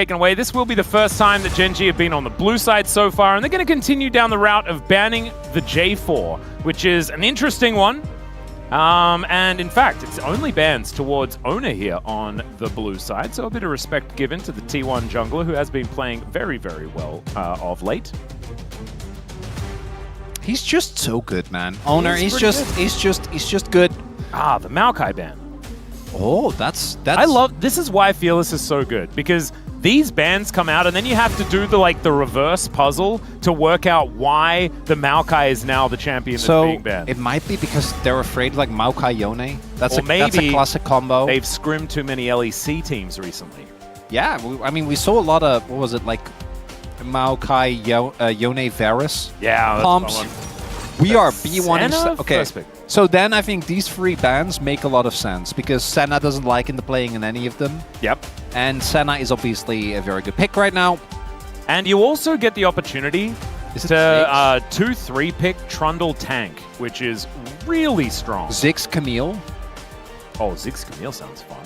taken away. This will be the first time that Gen G have been on the blue side so far, and they're going to continue down the route of banning the J4, which is an interesting one. And in fact, it's only bans towards Oner here on the blue side, so a bit of respect given to the T1 jungler, who has been playing very, very well of late. He's just so good, man. Oner, he's just good. Ah, the Maokai ban. Oh, that's this is why Fearless is so good, because these bans come out and then you have to do the reverse puzzle to work out why the Maokai is now the champion that's being banned. It might be because they're afraid like Maokai Yone. That's a classic combo. They've scrimmed too many LEC teams recently. Yeah, I mean, we saw a lot of, what was it, like Maokai Yone Varus comps. We are B1 okay. So then I think these three bans make a lot of sense because Senna doesn't like playing in any of them. Yep. And Senna is obviously a very good pick right now. And you also get the opportunity to 2-3 pick Trundle Tank, which is really strong. Ziggs Camille. Oh, Ziggs Camille sounds fun.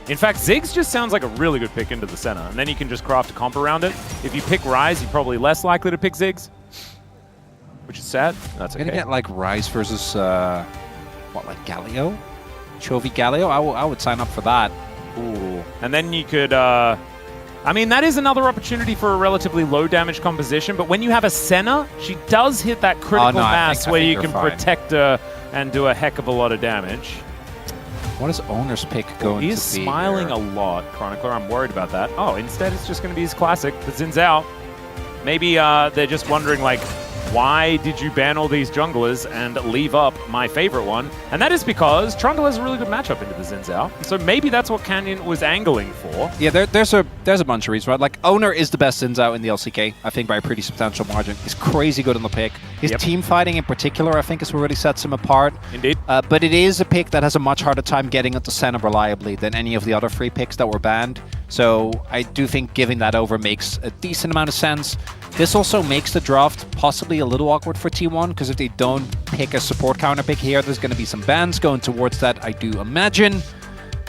In fact, Ziggs just sounds like a really good pick into the Senna, and then you can just craft a comp around it. If you pick Ryze, you're probably less likely to pick Ziggs, which is sad. That's okay. Gonna get like Ryze versus what, like Galio? Chovy Galio? I would sign up for that. Ooh. And then you could I mean, that is another opportunity for a relatively low damage composition, but when you have a Senna, she does hit that critical mass where you can protect her and do a heck of a lot of damage. What is Oner's pick going to be? He is smiling a lot, Chronicler. I'm worried about that. Oh, instead it's just going to be his classic, the Xin Zhao. Maybe they're just wondering, like, why did you ban all these junglers and leave up my favorite one? And that is because Trundle has a really good matchup into the Xin Zhao. So maybe that's what Canyon was angling for. Yeah, there's a bunch of reasons, right? Like, Oner is the best Xin Zhao in the LCK, I think by a pretty substantial margin. He's crazy good on the pick. His team fighting in particular, I think, is what really sets him apart. Indeed. But it is a pick that has a much harder time getting into Senna reliably than any of the other three picks that were banned. So I do think giving that over makes a decent amount of sense. This also makes the draft possibly a little awkward for T1, because if they don't pick a support counter pick here, there's going to be some bans going towards that, I do imagine.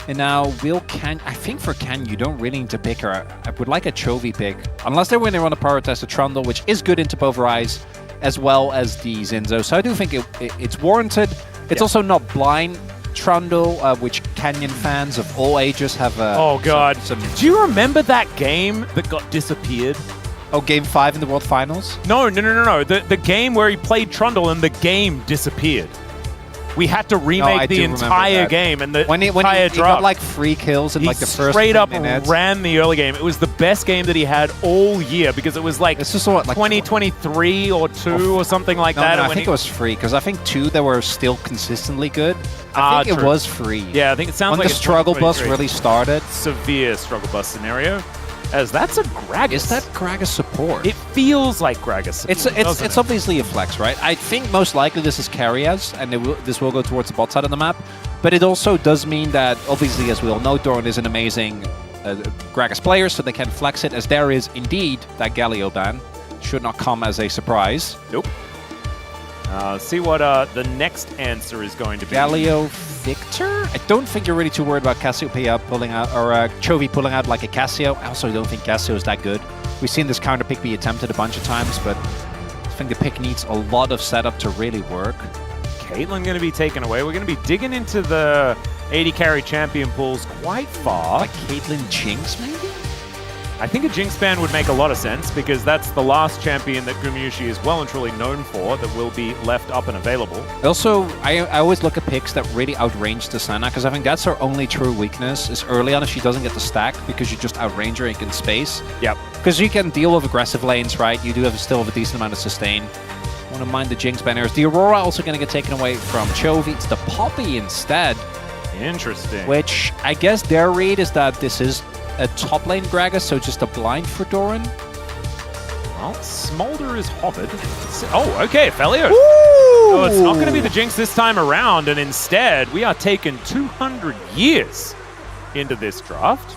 And now, I think for Can, you don't really need to pick her. I would like a Chovy pick, unless they want to prioritize the Trundle, which is good into both Ryze, as well as the Zinzo. So I do think it's warranted. It's also not blind Trundle, which Canyon fans of all ages have. Oh god! Do you remember that game that got disappeared? Oh, Game 5 in the World Finals? No. The game where he played Trundle and the game disappeared. We had to remake the entire game, and the entire draft. He got like 3 kills in like the first straight up minutes. Ran the early game. It was the best game that he had all year, because it was like this is what, like 2023 or 2 or something like that. No, I think it was 3, because I think 2 they were still consistently good. I think it was 3. Yeah, I think it sounds like the struggle bus really started. Severe struggle bus scenario. As that's a Gragas. Is that Gragas support? It feels like Gragas support. It's obviously a flex, right? I think most likely this is Keria's, and this will go towards the bot side of the map. But it also does mean that, obviously, as we all know, Doran is an amazing Gragas player, so they can flex it, as there is indeed that Galio ban. Should not come as a surprise. Nope. See what the next answer is going to be. Galio Victor? I don't think you're really too worried about Cassiopeia pulling out, or Chovy pulling out like a Cassio. I also don't think Cassio is that good. We've seen this counter pick be attempted a bunch of times, but I think the pick needs a lot of setup to really work. Caitlyn going to be taken away. We're going to be digging into the 80 carry champion pools quite far. Like Caitlyn Jinx, maybe? I think a Jinx ban would make a lot of sense, because that's the last champion that Gumayusi is well and truly known for that will be left up and available. Also, I always look at picks that really outrange the Senna, because I think that's her only true weakness, is early on if she doesn't get the stack, because you just outrange her in space. Yep. Because you can deal with aggressive lanes, right? You do still have a decent amount of sustain. I want to mind the Jinx banners. The Aurora also going to get taken away from Chovy. It's the Poppy instead. Interesting. Which, I guess their read is that this is a top lane Gragas, so just a blind for Doran. Well, Smolder is hovered. Oh, okay, Felio. Oh, it's not going to be the Jinx this time around, and instead, we are taking 200 years into this draft.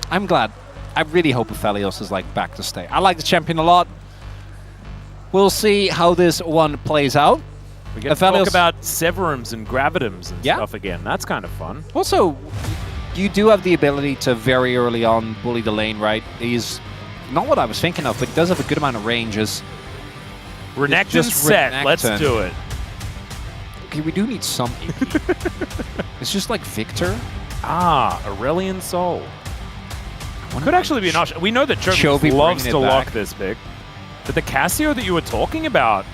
I'm glad. I really hope Aphelios is like back to stay. I like the champion a lot. We'll see how this one plays out. We get to talk about Severums and Gravitums and stuff again. That's kind of fun. Also, you do have the ability to very early on bully the lane, right? He's not what I was thinking of, but he does have a good amount of range. Renekton set. Renekton. Let's do it. Okay, we do need some AP. It's just like Victor. Ah, Aurelion Soul. Could actually be an option. We know that Chovy loves to lock this pick. But the Cassio that you were talking about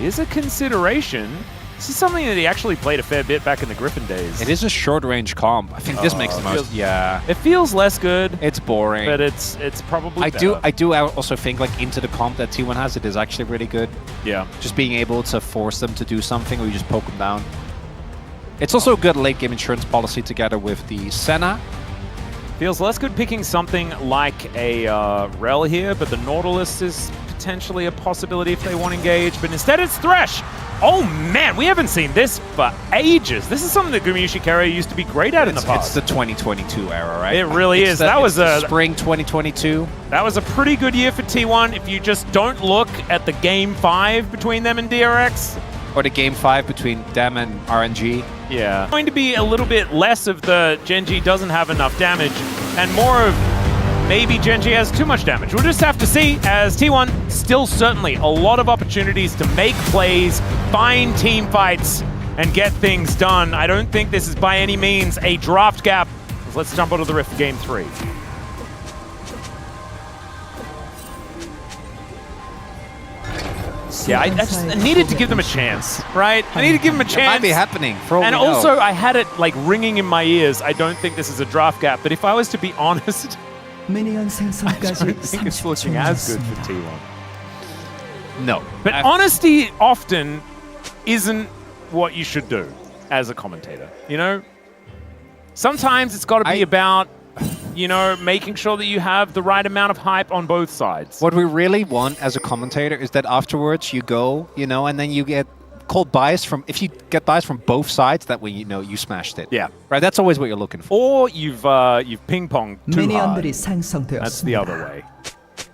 is a consideration. This is something that he actually played a fair bit back in the Griffin days. It is a short-range comp. I think this makes the most. Yeah. It feels less good. It's boring. But it's probably better. I do also think like into the comp that T1 has, it is actually really good. Yeah. Just being able to force them to do something or you just poke them down. It's also a good late-game insurance policy together with the Senna. Feels less good picking something like a Rel here, but the Nautilus is potentially a possibility if they want to engage. But instead it's Thresh. Oh man, we haven't seen this for ages. This is something that Gumayusi Keria used to be great at in the past. It's the 2022 era, right? It really is. That was a spring 2022. That was a pretty good year for T1 if you just don't look at the Game 5 between them and DRX. Or the Game 5 between them and RNG. Yeah. Going to be a little bit less of the Gen.G doesn't have enough damage and more of maybe Gen.G has too much damage. We'll just have to see, as T1 still certainly a lot of opportunities to make plays, find team fights, and get things done. I don't think this is by any means a draft gap. Let's jump onto the Rift Game 3. Yeah, I just needed to give them a chance, right? I need to give them a chance. It might be happening for all and we know. also, I had it like ringing in my ears. I don't think this is a draft gap, but if I was to be honest, I don't think it's looking as good for T1. No. But honesty often isn't what you should do as a commentator, you know? Sometimes it's got to be about, you know, making sure that you have the right amount of hype on both sides. What we really want as a commentator is that afterwards you go, you know, and then you get called bias from, if you get bias from both sides, that way you know you smashed it. Yeah. Right, that's always what you're looking for. Or you've ping-ponged too hard. That's the other way.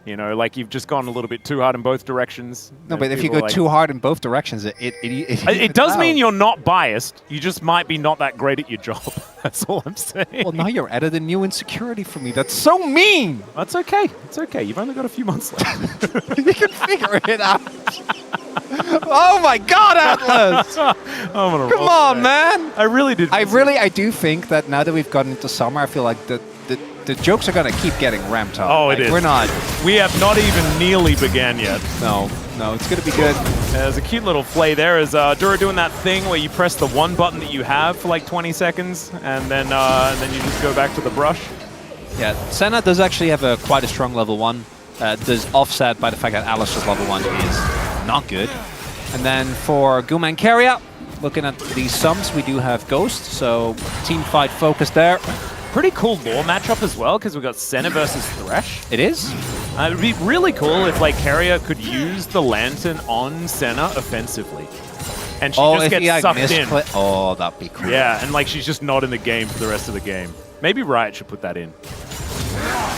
You know, like you've just gone a little bit too hard in both directions. No, but if you go too hard in both directions, it does mean you're not biased. You just might be not that great at your job. That's all I'm saying. Well, now you're added a new insecurity for me. That's so mean. That's okay. It's okay. You've only got a few months left. You can figure it out. Oh my God, Atlas! Come on, man. I really did. I do think that now that we've gotten into summer, I feel like the jokes are gonna keep getting ramped up. Oh, like, it is. We're not. We have not even nearly begun yet. No, it's gonna be good. There's a cute little play there. Is Dura doing that thing where you press the one button that you have for like 20 seconds, and then you just go back to the brush. Yeah, Senna does actually have quite a strong level 1. Does offset by the fact that Alistair's level 1 is not good. And then for Guma and Keria, looking at these sums, we do have Ghost, so team fight focus there. Pretty cool lore matchup as well, because we've got Senna versus Thresh. It is. It would be really cool if like Keria could use the Lantern on Senna offensively. And she just gets sucked in. Oh, that'd be cool. Yeah, and like she's just not in the game for the rest of the game. Maybe Riot should put that in.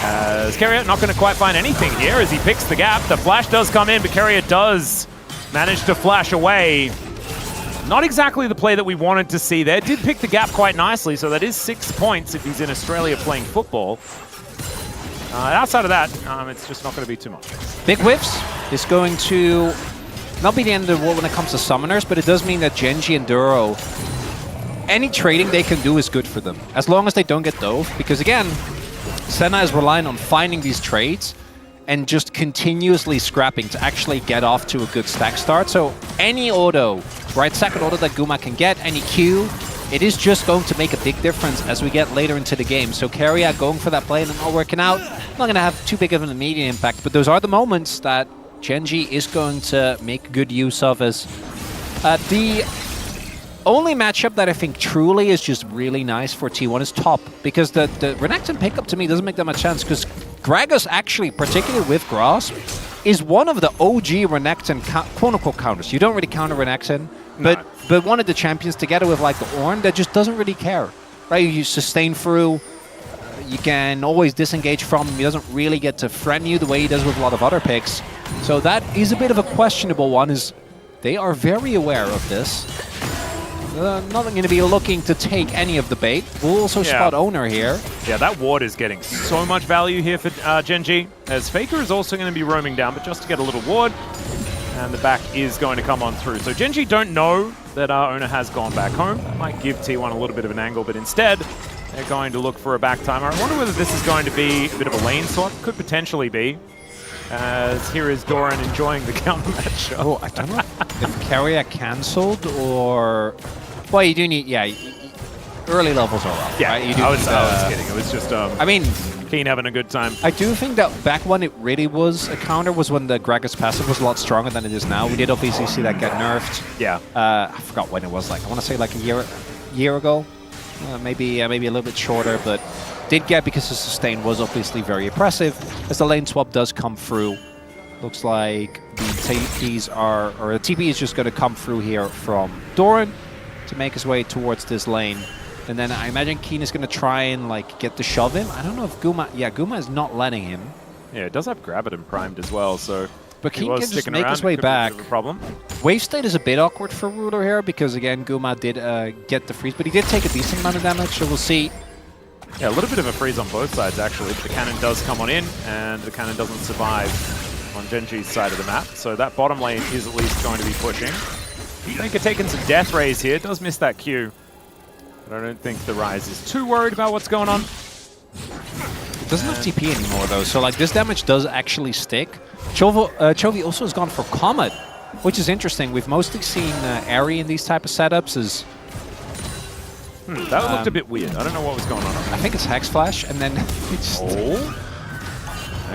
As Keria not going to quite find anything here as he picks the gap. The flash does come in, but Keria does manage to flash away. Not exactly the play that we wanted to see there. Did pick the gap quite nicely, so that is 6 points if he's in Australia playing football. Outside of that, it's just not going to be too much. Big whiffs is going to not be the end of the world when it comes to summoners, but it does mean that Gen.G and Duro, any trading they can do is good for them, as long as they don't get dove. Because again, Senna is relying on finding these trades and just continuously scrapping to actually get off to a good stack start. So any auto, right, second auto that Guma can get, any Q, it is just going to make a big difference as we get later into the game. So Keria going for that play and not working out, not going to have too big of an immediate impact, but those are the moments that Gen.G is going to make good use of. As the only matchup that I think truly is just really nice for T1 is top, because the Renekton pickup to me doesn't make that much sense, because Gragas actually, particularly with Grasp, is one of the OG Renekton quote-unquote counters. You don't really counter Renekton, but one of the champions together with like the Oner that just doesn't really care, right? You sustain through, you can always disengage from him, he doesn't really get to friend you the way he does with a lot of other picks. So that is a bit of a questionable one, is they are very aware of this. not going to be looking to take any of the bait. We'll also spot Oner here. Yeah, that ward is getting so much value here for GenG, as Faker is also going to be roaming down, but just to get a little ward, and the back is going to come on through. So GenG don't know that Oner has gone back home. That might give T1 a little bit of an angle, but instead, they're going to look for a back timer. I wonder whether this is going to be a bit of a lane swap. Could potentially be. As here is Doran enjoying the counter match. Oh, I don't know if Keria cancelled or... Well, you do need... Yeah, early levels are rough. Yeah, right? You do I was kidding. It was just I mean, Keen having a good time. I do think that back when it really was a counter was when the Gragas passive was a lot stronger than it is now. We did obviously see that get nerfed. Yeah. I forgot when it was. Like I want to say like a year ago. Maybe a little bit shorter, but did get because the sustain was obviously very oppressive. As the lane swap does come through, looks like the TPs are, or the TP is just going to come through here from Doran to make his way towards this lane. And then I imagine Keen is going to try and like get the shove in. I don't know if Guma, Guma is not letting him. Yeah, it does have Graviton primed as well, so. But Keen can just make his way back. Problem. Wave state is a bit awkward for Ruler here because again Guma did get the freeze, but he did take a decent amount of damage, so we'll see. Yeah, a little bit of a freeze on both sides actually, but the cannon does come on in, and the cannon doesn't survive on GenG's side of the map, so that bottom lane is at least going to be pushing. Faker taking some death rays here, does miss that Q. But I don't think the Rise is too worried about what's going on. It doesn't have TP anymore though, so like this damage does actually stick. Chovy also has gone for Comet, which is interesting. We've mostly seen Airy in these type of setups as... that looked a bit weird. I don't know what was going on. I think it's Hex Flash, and then it's... Oh.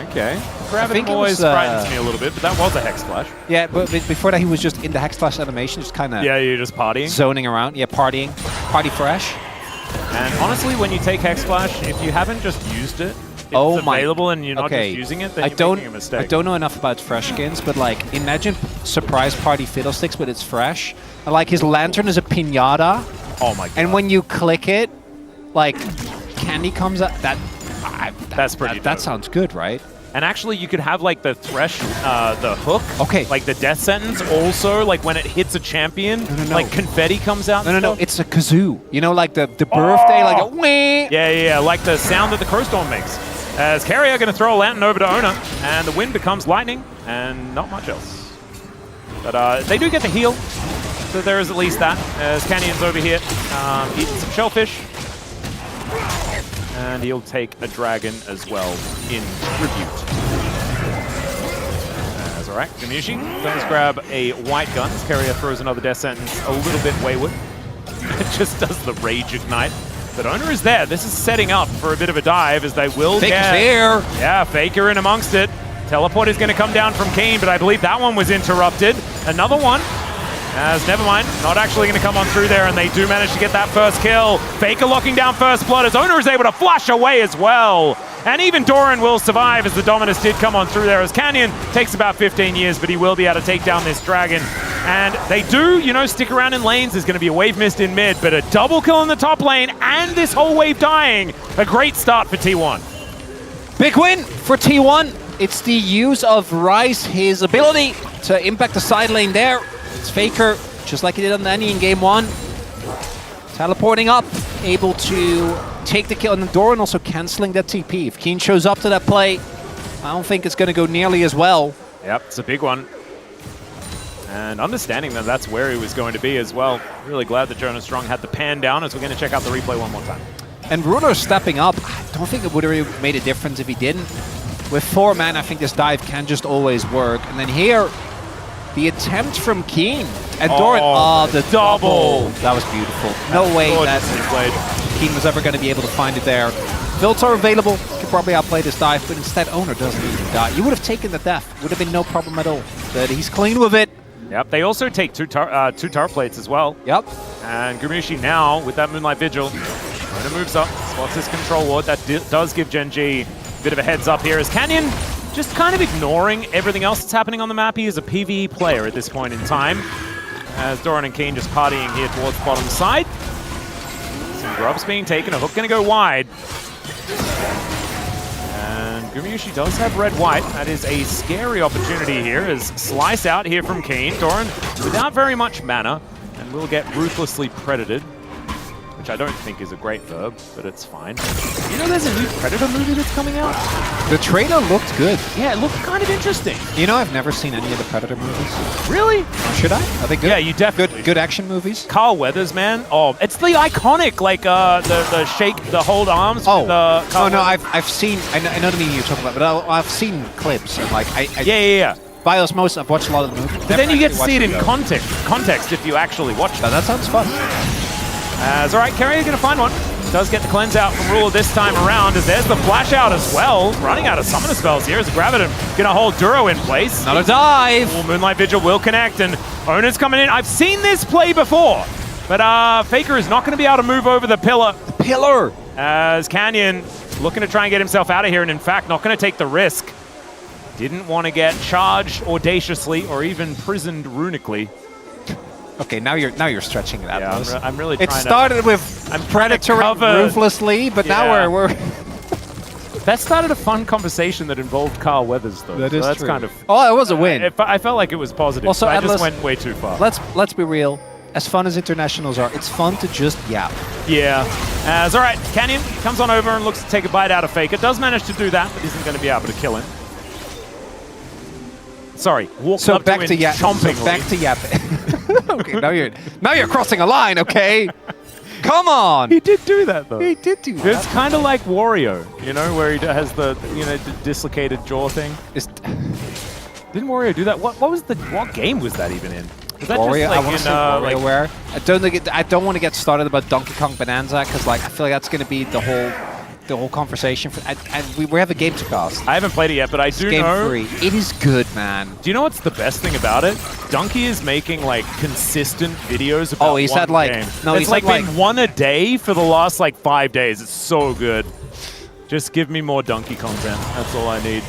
Okay. Gravity always frightens me a little bit, but that was a Hex Flash. Yeah, but before that he was just in the Hex Flash animation, just kind of... Yeah, you're just partying. Zoning around. Yeah, partying. Party fresh. And honestly, when you take Hex Flash, if you haven't just used it, it's available and you're not just using it, then you're making a mistake. I don't know enough about fresh skins, but like, imagine Surprise Party Fiddlesticks, but it's fresh. And like, his lantern is a piñata. Oh my god. And when you click it, like, candy comes out. That's pretty dope. That sounds good, right? And actually, you could have like the thresh, the hook, okay, like the death sentence. Also, like when it hits a champion, like confetti comes out. No, it's a kazoo. You know, like the birthday, like a wah. Yeah, like the sound that the Crowstorm makes. As Keria going to throw a lantern over to Oner, and the wind becomes lightning, and not much else. But they do get the heal, so there is at least that. As Canyon's over here, eating some shellfish. And he'll take a dragon as well in tribute. That's all right. Gumayusi does grab a white gun. As Keria throws another death sentence a little bit wayward. It just does the rage ignite. But Oner is there. This is setting up for a bit of a dive as they will Faker's get... here. Yeah, Faker in amongst it. Teleport is going to come down from Keen, but I believe that one was interrupted. Another one. As never mind, not actually going to come on through there, and they do manage to get that first kill. Faker locking down first blood as Oner is able to flash away as well. And even Doran will survive as the Dominus did come on through there, as Canyon takes about 15 years, but he will be able to take down this dragon. And they do, you know, stick around in lanes. There's going to be a wave mist in mid, but a double kill in the top lane and this whole wave dying. A great start for T1. Big win for T1. It's the use of Rise, his ability to impact the side lane there. It's Faker, just like he did on Nanny in game one. Teleporting up, able to take the kill, and Doran also canceling that TP. If Keen shows up to that play, I don't think it's going to go nearly as well. Yep, it's a big one. And understanding that that's where he was going to be as well. Really glad that Jonas Strong had the pan down, as we're going to check out the replay one more time. And Ruler stepping up, I don't think it would have really made a difference if he didn't. With 4 man, I think this dive can just always work. And then here, the attempt from Keen. And Doran, the double. That was beautiful. No way that Keen was ever going to be able to find it there. Builds are available. Could probably outplay this dive, but instead Oner doesn't even die. You would have taken the death. Would have been no problem at all. But he's clean with it. Yep, they also take two tar plates as well. Yep. And Gumayusi now, with that Moonlight Vigil, Oner moves up, spots his control ward. That does give GenG a bit of a heads up here, as Canyon just kind of ignoring everything else that's happening on the map. He is a PvE player at this point in time. As Doran and Keen just partying here towards the bottom side. Some grubs being taken, a hook going to go wide. And Gumayusi does have red-white. That is a scary opportunity here, as slice out here from Keen. Doran without very much mana. and will get ruthlessly predated, which I don't think is a great verb, but it's fine. You know there's a new Predator movie that's coming out? The trailer looked good. Yeah, it looked kind of interesting. You know, I've never seen any of the Predator movies. Really? Should I? Are they good? Yeah, you definitely. Good action movies? Carl Weathers, man. Oh, it's the iconic, like, the shake, the hold arms. Oh, with, Carl no, Weathers. I've seen, I know the movie you're talking about, but I've seen clips, and like, Yeah. by osmosis, I've watched a lot of the movies. But then you get to see it in context if you actually watch it. That sounds fun. All right, Keria going to find one. Does get the cleanse out from Ruler this time around, as there's the flash out as well. Running out of summoner spells here as Graviton going to hold Duro in place. Another dive! Well, Moonlight Vigil will connect, and Oner's coming in. I've seen this play before, but Faker is not going to be able to move over the pillar. Pillar! As Canyon looking to try and get himself out of here, and in fact, not going to take the risk. Didn't want to get charged audaciously or even prisoned runically. Okay, now you're stretching it out. Yeah, I'm really trying It started with Predator ruthlessly, but now we're That started a fun conversation that involved Carl Weathers, though. That is that's true. kind of. Oh, it was a win. I felt like it was positive. Also, I Atlas, just went way too far. Let's be real. As fun as internationals are, it's fun to just yap. Yeah. All right, Canyon comes on over and looks to take a bite out of Faker. Does manage to do that, but isn't going to be able to kill him. Sorry, walked up back to yap. chomping. So back to yapping. Okay, now you're crossing a line. Okay, come on. He did do that though. He did do that. It's kind of like Wario, you know, where he has the dislocated jaw thing. Didn't Wario do that? What game was that even in? Was that Wario, just like I want to say WarioWare. I don't want to get started about Donkey Kong Bonanza because like I feel like that's going to be the whole conversation. And we have a game to cast. I haven't played it yet, but I do Game know. 3. It is good, man. Do you know what's the best thing about it? Donkey is making like consistent videos about he's one had like game. no, it's he's like had been one a day for the last like 5 days. It's so good. Just give me more Donkey content. That's all I need.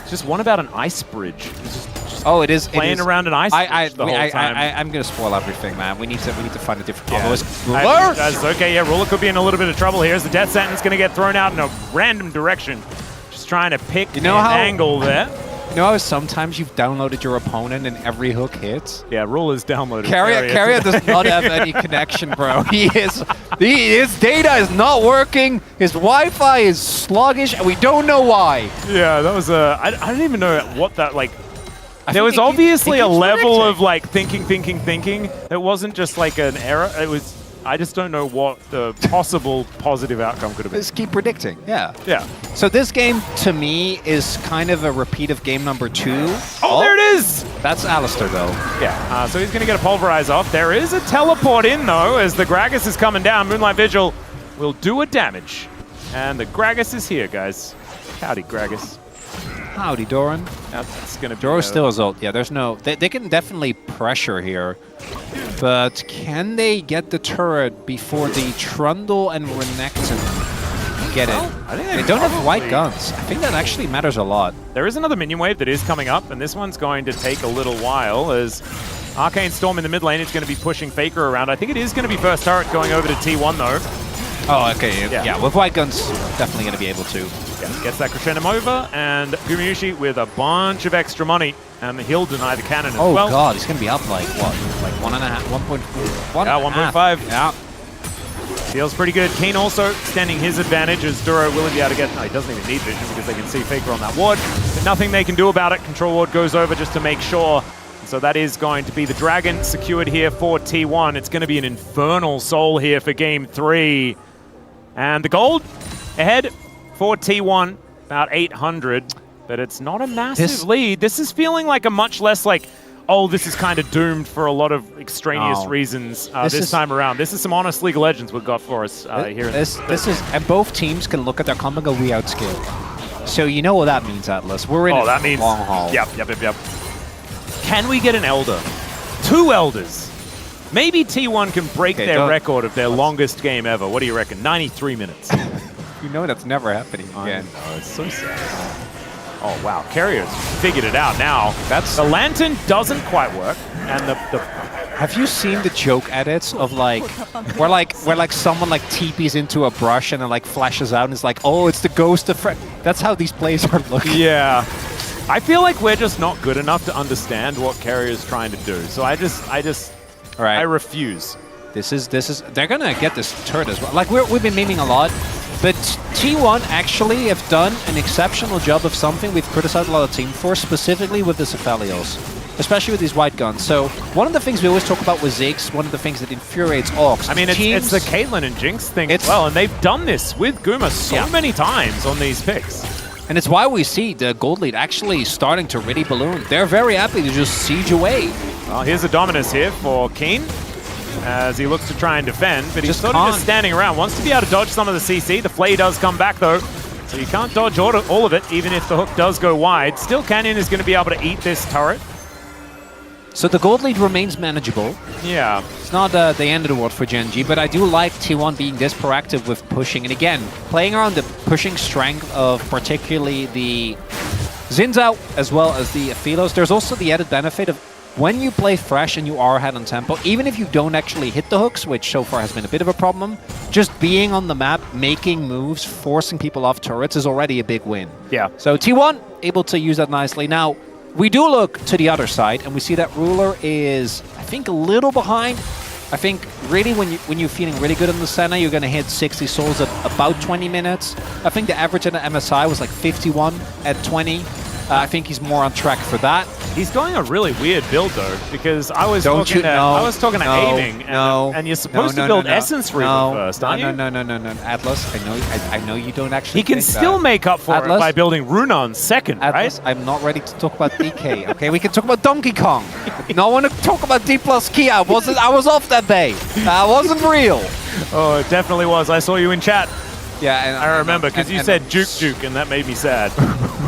It's just one about an ice bridge. It's just it is playing around an ice bridge the whole time. I'm gonna spoil everything, man. We need to find a different combo. That's okay. Yeah, Ruler could be in a little bit of trouble here. As the death sentence going to get thrown out in a random direction. Just trying to pick an angle there. You know how sometimes you've downloaded your opponent and every hook hits? Yeah, Ruler's downloaded. Keria does not have any connection, bro. His data is not working. His Wi-Fi is sluggish, and we don't know why. Yeah, that was I don't even know what that like. There was obviously a level of like thinking. It wasn't just like an error. It was. I just don't know what the possible positive outcome could have been. Just keep predicting. Yeah. Yeah. So this game, to me, is kind of a repeat of game number 2. Oh, there it is! That's Alistair, though. Yeah. So he's going to get a pulverize off. There is a teleport in, though, as the Gragas is coming down. Moonlight Vigil will do a damage. And the Gragas is here, guys. Howdy, Gragas. Howdy, Doran. That's going to be... Doro's still his ult. Yeah, there's no... They can definitely pressure here. But can they get the turret before the Trundle and Renekton get it? I think they don't have white guns. I think that actually matters a lot. There is another minion wave that is coming up, and this one's going to take a little while as Arcane Storm in the mid lane is going to be pushing Faker around. I think it is going to be first turret going over to T1, though. Oh, okay. Yeah, with white guns, definitely going to be able to. Yeah, gets that Crescendum over, and Gumayusi with a bunch of extra money, and he'll deny the cannon as well. Oh god, he's going to be up like, what? Like 1.5, 1.4? Yeah, 1.5. Yeah. Feels pretty good. Keen also extending his advantage as Duro will be able to get... No, he doesn't even need vision because they can see Faker on that ward. But nothing they can do about it. Control ward goes over just to make sure. So that is going to be the Dragon secured here for T1. It's going to be an Infernal Soul here for Game 3. And the gold ahead for T1, about 800, but it's not a massive lead. This is feeling like a much less like, oh, this is kind of doomed for a lot of extraneous reasons this time around. This is some honest League of Legends we've got for us here. This is, and both teams can look at their combo and go, we outscale. So you know what that means, Atlas. We're in that means long haul. Yep. Can we get an Elder? 2 Elders. Maybe T1 can break their record of their longest game ever. What do you reckon? 93 minutes. You know that's never happening again. Oh, it's so sad. Oh, wow. Keria's figured it out now. The lantern doesn't quite work. And the Have you seen the joke edits of like where someone like TPs into a brush and then like flashes out and it's like, oh, it's the ghost of Fred. That's how these plays are looking. Yeah. I feel like we're just not good enough to understand what Keria is trying to do. So I refuse. This is they're gonna get this turret as well. Like we've been memeing a lot, but T1 actually have done an exceptional job of something we've criticized a lot of Team for, specifically with the Cephalios, especially with these white guns. So one of the things we always talk about with Ziggs, one of the things that infuriates Orcs. I mean, it's the Caitlyn and Jinx thing as well, and they've done this with Guma so many times on these picks. And it's why we see the gold lead actually starting to really balloon. They're very happy to just siege away. Well, here's a Dominus here for Keen, as he looks to try and defend, but he's sort of just standing around. Wants to be able to dodge some of the CC. The Flay does come back, though, so you can't dodge all of it, even if the hook does go wide. Still, Canyon is going to be able to eat this turret. So the gold lead remains manageable. Yeah. It's not the end of the world for Gen G, but I do like T1 being this proactive with pushing. And again, playing around the pushing strength of particularly the Zinzao as well as the Aphilos. There's also the added benefit of when you play fresh and you are ahead on tempo, even if you don't actually hit the hooks, which so far has been a bit of a problem, just being on the map, making moves, forcing people off turrets is already a big win. Yeah. So T1 able to use that nicely. Now, we do look to the other side, and we see that Ruler is, I think, a little behind. I think really when you're feeling really good in the Senna, you're going to hit 60 souls at about 20 minutes. I think the average in the MSI was like 51 at 20. I think he's more on track for that. He's going a really weird build though, because I was talking to aiming, and you're supposed to build Essence Reaver first, aren't you? No, Atlas. I know you don't actually. He can still make up for it by building Runon second, Atlas, right? I'm not ready to talk about DK. Okay, we can talk about Donkey Kong. No one to talk about D plus Key. I was off that day. I wasn't real. Oh, it definitely was. I saw you in chat. Yeah, and I remember, because you said Juke, and that made me sad.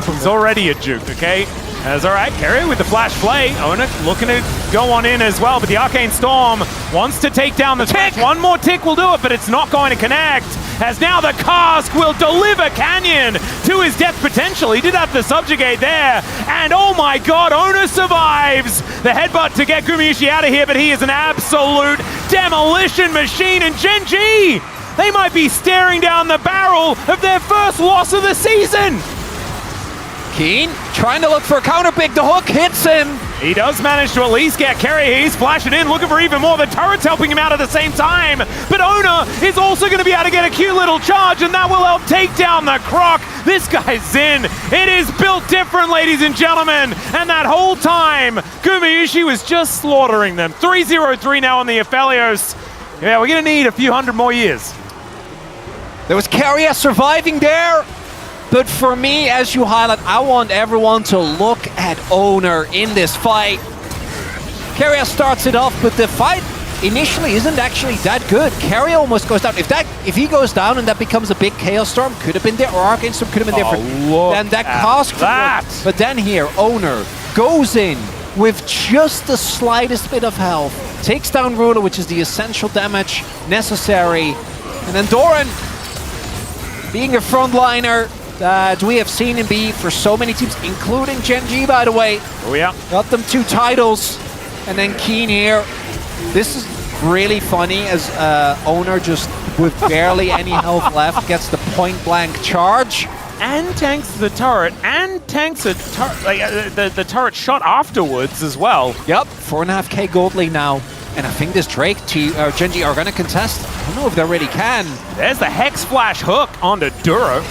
He's already a Juke, okay? That's all right. Keria with the Flash Play. Oner looking to go on in as well, but the Arcane Storm wants to take down the tick. One more tick will do it, but it's not going to connect, as now the Cask will deliver Canyon to his death potential. He did have to subjugate there, and oh my god, Oner survives the headbutt to get Gumayusi out of here, but he is an absolute demolition machine, and Gen G, they might be staring down the barrel of their first loss of the season. Keen trying to look for a counter pick. The hook hits him. He does manage to at least get Keria. He's flashing in, looking for even more. The turret's helping him out at the same time. But Oner is also going to be able to get a cute little charge, and that will help take down the Croc. This guy's Zin. It is built different, ladies and gentlemen. And that whole time, Gumayusi was just slaughtering them. 3-0-3 now on the Aphelios. Yeah, we're going to need a few hundred more years. There was Keria surviving there. But for me, as you highlight, I want everyone to look at Oner in this fight. Keria starts it off, but the fight initially isn't actually that good. Keria almost goes down. If he goes down and that becomes a big Chaos Storm, could have been there, or Arcane Storm could have been different. Then that Cask. But then here, Oner goes in with just the slightest bit of health, takes down Ruler, which is the essential damage necessary. And then Doran, being a frontliner that we have seen him be for so many teams, including Gen G, by the way. Oh yeah. Got them 2 titles. And then Keen here. This is really funny as Oner, just with barely any health left, gets the point-blank charge. And tanks the turret, and tanks a the turret shot afterwards as well. Yep, 4.5k gold lead now. And I think this Drake Gen G are going to contest. I don't know if they really can. There's the Hex Flash hook onto Duro.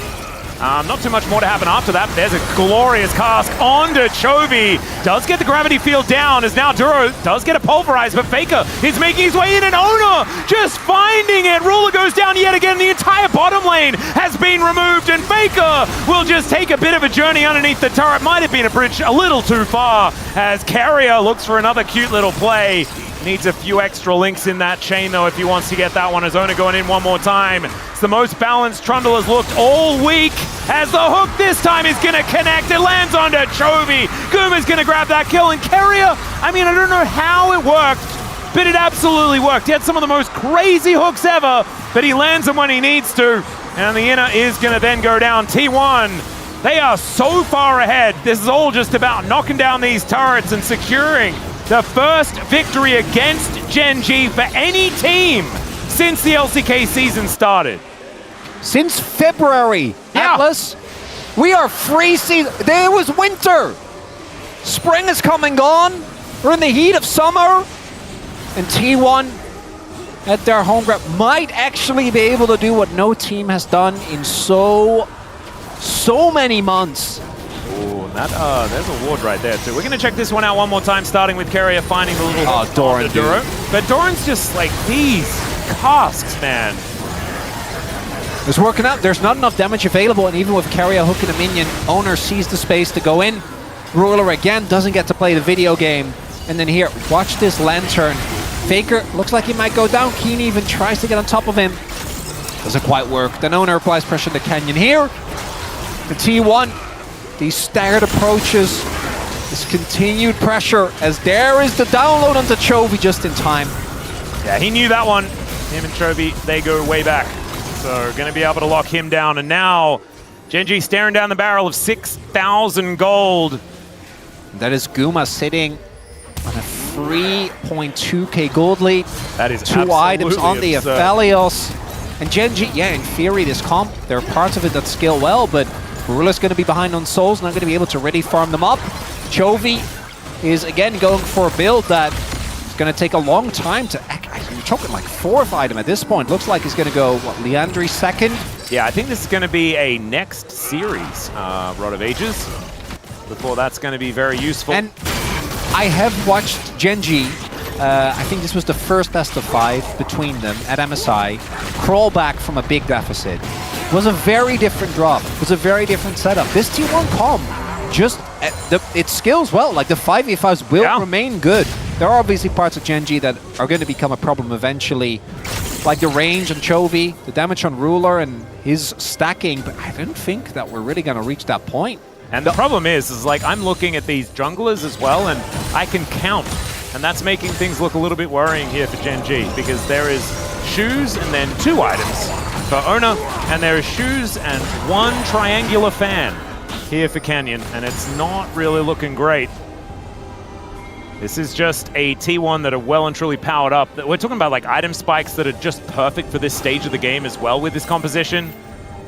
Not too much more to happen after that. There's a glorious Cask onto Chovy. Does get the gravity field down, as now Duro does get a pulverize, but Faker is making his way in, and Oner just finding it. Ruler goes down yet again. The entire bottom lane has been removed, and Faker will just take a bit of a journey underneath the turret. Might have been a bridge a little too far, as Keria looks for another cute little play. Needs a few extra links in that chain, though, if he wants to get that one, as Oner going in one more time. It's the most balanced Trundle has looked all week, as the hook this time is going to connect. It lands onto Chovy. Guma's going to grab that kill, and Keria, I mean, I don't know how it worked, but it absolutely worked. He had some of the most crazy hooks ever, but he lands them when he needs to, and the inner is going to then go down. T1, they are so far ahead. This is all just about knocking down these turrets and securing the first victory against Gen G for any team since the LCK season started. Since February, Yeah. Atlas. We are freezing. There was winter. Spring is come and gone. We're in the heat of summer. And T1 at their home ground might actually be able to do what no team has done in so many months. Oh, there's a ward right there too. We're gonna check this one out one more time, starting with Keria finding the little Doran, Duro. But Doran's just like these casks, man. It's working out. There's not enough damage available, and even with Keria hooking a minion, Oner sees the space to go in. Ruler again doesn't get to play the video game. And then here, watch this Lantern. Faker looks like he might go down. Keen even tries to get on top of him. Doesn't quite work. Then Oner applies pressure to Canyon here. The T1, these staggered approaches, this continued pressure, as there is the download onto Chovy just in time. Yeah, he knew that one. Him and Chovy, they go way back. So going to be able to lock him down. And now GenG staring down the barrel of 6,000 gold. That is Guma sitting on a 3.2k gold lead. That is two items on the absurd. Aphelios. And GenG, yeah, in theory, this comp, there are parts of it that scale well, but Rula's going to be behind on souls, not going to be able to ready farm them up. Chovy is, again, going for a build that is going to take a long time to... You're talking like 4th item at this point. Looks like he's going to go, what, Leandri second? Yeah, I think this is going to be a next series, Rod of Ages, before that's going to be very useful. And I have watched GenG, I think this was the first best of 5 between them at MSI, crawl back from a big deficit. It was a very different drop. It was a very different setup. This T1 comp, just, it scales well. Like the 5v5s will remain good. There are obviously parts of GenG that are going to become a problem eventually, like the range on Chovy, the damage on Ruler, and his stacking, but I don't think that we're really going to reach that point. And the problem is like I'm looking at these junglers as well, and I can count, and that's making things look a little bit worrying here for GenG, because there is shoes and then 2 items for Oner, and there is shoes and 1 triangular fan here for Canyon, and it's not really looking great. This is just a T1 that are well and truly powered up. We're talking about like item spikes that are just perfect for this stage of the game as well with this composition.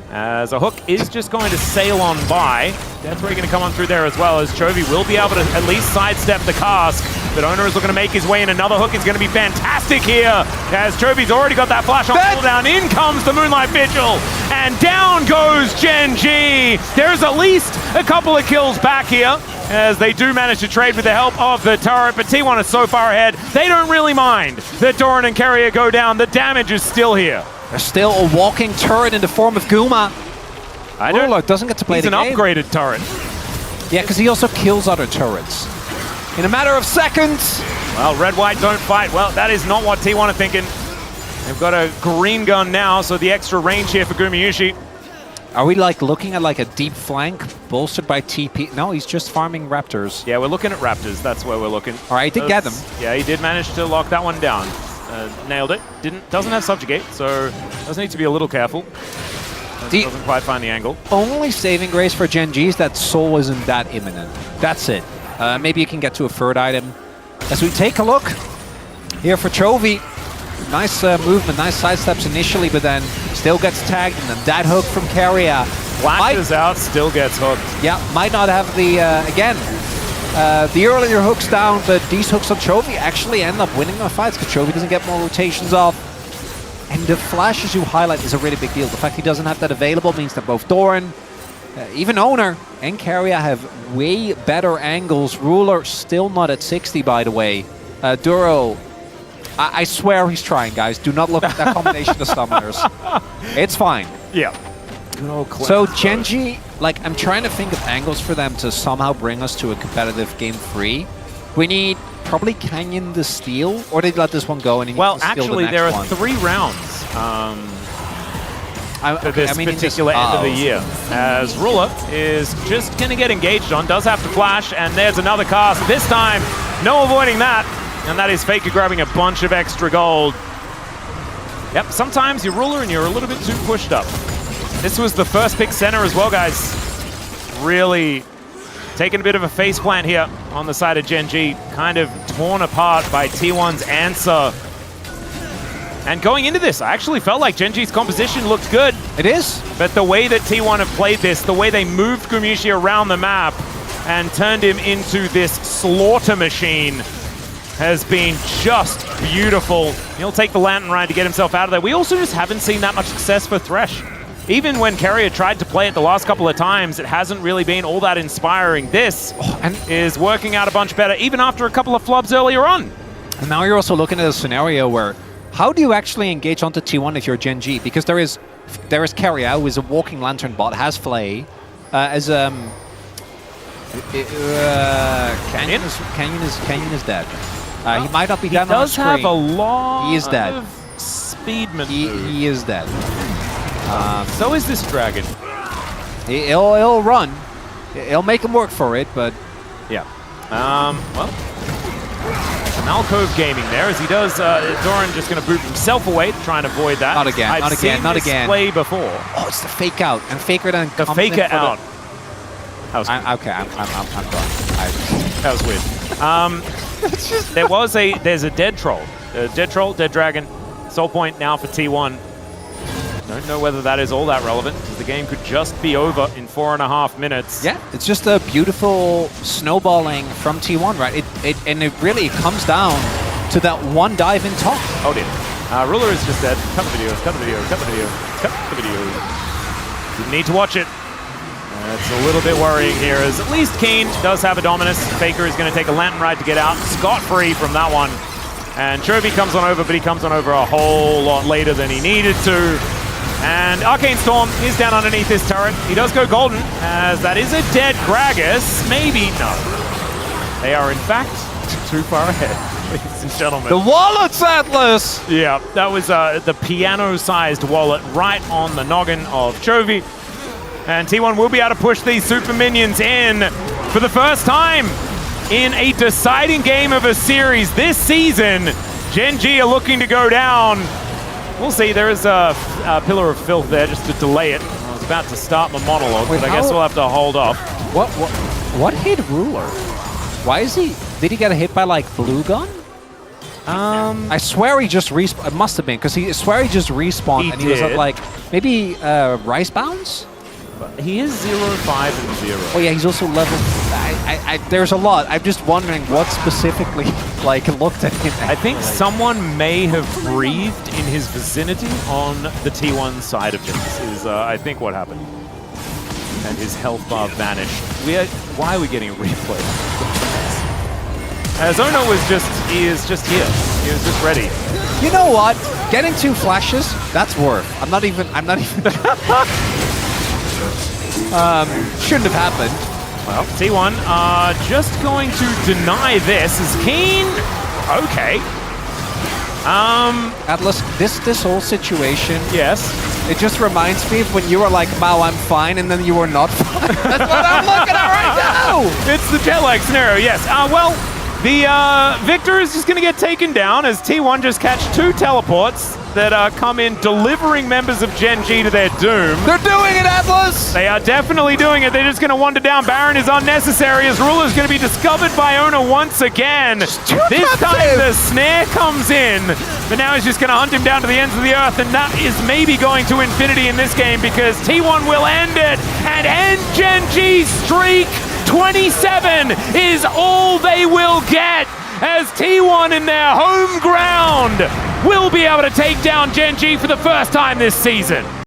As a hook is just going to sail on by. That's where you're going to come on through there as well, as Chovy will be able to at least sidestep the cask. But Oner is looking to make his way in. Another hook is going to be fantastic here, as Chovy's already got that flash on cooldown. In comes the Moonlight Vigil, and down goes GenG. There's at least a couple of kills back here, as they do manage to trade with the help of the turret, but T1 is so far ahead, they don't really mind that Doran and Keria go down. The damage is still here. There's still a walking turret in the form of Guma. Ruler doesn't get to play the game. He's an upgraded turret. Yeah, because he also kills other turrets in a matter of seconds. Well, red-white don't fight. Well, that is not what T1 are thinking. They've got a green gun now, so the extra range here for Gumayusi. Are we like looking at like a deep flank bolstered by TP? No, he's just farming Raptors. Yeah, we're looking at Raptors. That's where we're looking. All right, he did get them. Yeah, he did manage to lock that one down. Nailed it. Doesn't have subjugate, so does need to be a little careful. Doesn't quite find the angle. Only saving grace for GenG is that Soul isn't that imminent. That's it. Maybe you can get to a 3rd item. As we take a look here for Chovy, nice movement, nice sidesteps initially, but then still gets tagged, and then that hook from Keria. Flashes out, still gets hooked. Yeah, might not have the, again, the earlier hooks down, but these hooks on Chovy actually end up winning the fights because Chovy doesn't get more rotations off. And the flashes you highlight is a really big deal. The fact he doesn't have that available means that both Doran, even Oner, and Keria have way better angles. Ruler still not at 60, by the way. Duro, I swear he's trying, guys. Do not look at that combination of summoners. It's fine. Yeah. So GenG, like, I'm trying to think of angles for them to somehow bring us to a competitive game 3. We need probably Canyon the steal, or did they let this one go and he well, needs to steal actually, the next there are one? 3 rounds for this particular end of the year. As Ruler is just going to get engaged on, does have to flash, and there's another cast. This time, no avoiding that, and that is Faker grabbing a bunch of extra gold. Yep, sometimes you're Ruler and you're a little bit too pushed up. This was the first pick center as well, guys. Really taking a bit of a faceplant here on the side of GenG, kind of torn apart by T1's answer. And going into this, I actually felt like GenG's composition looked good. It is. But the way that T1 have played this, the way they moved Gumayusi around the map and turned him into this slaughter machine has been just beautiful. He'll take the Lantern Ride to get himself out of there. We also just haven't seen that much success for Thresh. Even when Keria tried to play it the last couple of times, it hasn't really been all that inspiring. This is working out a bunch better, even after a couple of flubs earlier on. And now you're also looking at a scenario where, how do you actually engage onto T1 if you're Gen G? Because there is Keria, who is a walking Lantern bot, has Flay, Canyon is dead. He might not be dead on screen. He does have a lot he is dead. of speed maneuver. He is dead. So is this dragon. He'll run. He'll make him work for it, but... Yeah. Well, some Alcove gaming there, as he does. Doran just going to boot himself away to try and avoid that. Not again, I've not seen again, not this again. play before. Oh, it's the fake out. And Faker then The comes faker in for out. I'm done. That was weird. There's a dead troll. Dead dragon. Soul point now for T1. Don't know whether that is all that relevant, because the game could just be over in 4.5 minutes. Yeah, it's just a beautiful snowballing from T1, right? And it really comes down to that one dive in top. Oh dear. Ruler is just dead. Cut the video, cut the video, cut the video, cut the video. Didn't need to watch it. It's a little bit worrying here, as at least Keen does have a Dominus. Faker is going to take a Lantern Ride to get out scot-free from that one. And Chovy comes on over, but he comes on over a whole lot later than he needed to. And Arcane Storm is down underneath this turret. He does go golden, as that is a dead Gragas. Maybe, no. They are, in fact, too far ahead, ladies and gentlemen. The wallets, Atlas! Yeah, that was the piano-sized wallet right on the noggin of Chovy. And T1 will be able to push these super minions in for the first time in a deciding game of a series this season. Gen G are looking to go down. We'll see. There is a pillar of filth there just to delay it. I was about to start my monologue, but I guess we'll have to hold off. What hit Ruler? Why is he... Did he get hit by, like, blue gun? I swear he just respawned. It must have been, because I swear he just respawned and he was at, like, maybe Rice Bounce? He is 0, 5, and 0. Oh yeah, he's also level... there's a lot. I'm just wondering what specifically, like, looked at him. I think someone may have breathed in his vicinity on the T1 side of things, is I think what happened. And his health bar vanished. Why are we getting a replay? Oner he is just here. He was just ready. You know what? Getting 2 flashes, that's worth. I'm not even... shouldn't have happened. Well, T1 just going to deny this. Is Keen? Okay. Atlas, this whole situation... Yes. It just reminds me of when you were like, Mao, I'm fine, and then you were not fine. That's what I'm looking at right now! It's the jet lag scenario, yes. Well, the Victor is just going to get taken down as T1 just catch 2 teleports that come in, delivering members of Gen G to their doom. They're doing it, Atlas! They are definitely doing it. They're just going to wander down. Baron is unnecessary as Ruler is going to be discovered by Oner once again. This time the snare comes in, but now he's just going to hunt him down to the ends of the earth, and that is maybe going to infinity in this game, because T1 will end it and end Gen G's streak. 27 is all they will get, as T1 in their home ground will be able to take down Gen G for the first time this season.